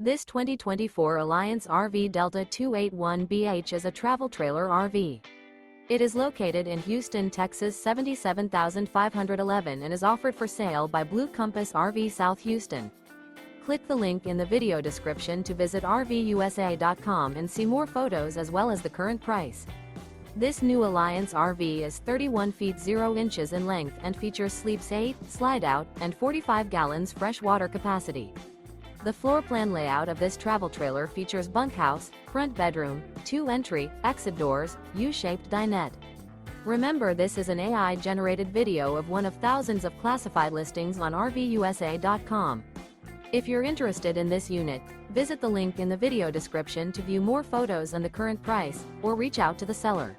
This 2024 Alliance RV Delta 281BH is a travel trailer RV. It is located in Houston, Texas 77511 and is offered for sale by Blue Compass RV South Houston. Click the link in the video description to visit RVUSA.com and see more photos as well as the current price. This new Alliance RV is 31 feet 0 inches in length and features sleeps 8, slide-out, and 45 gallons fresh water capacity. The floor plan layout of this travel trailer features bunkhouse, front bedroom, 2 entry, exit doors, U-shaped dinette. Remember, this is an AI-generated video of one of thousands of classified listings on RVUSA.com. If you're interested in this unit, visit the link in the video description to view more photos and the current price, or reach out to the seller.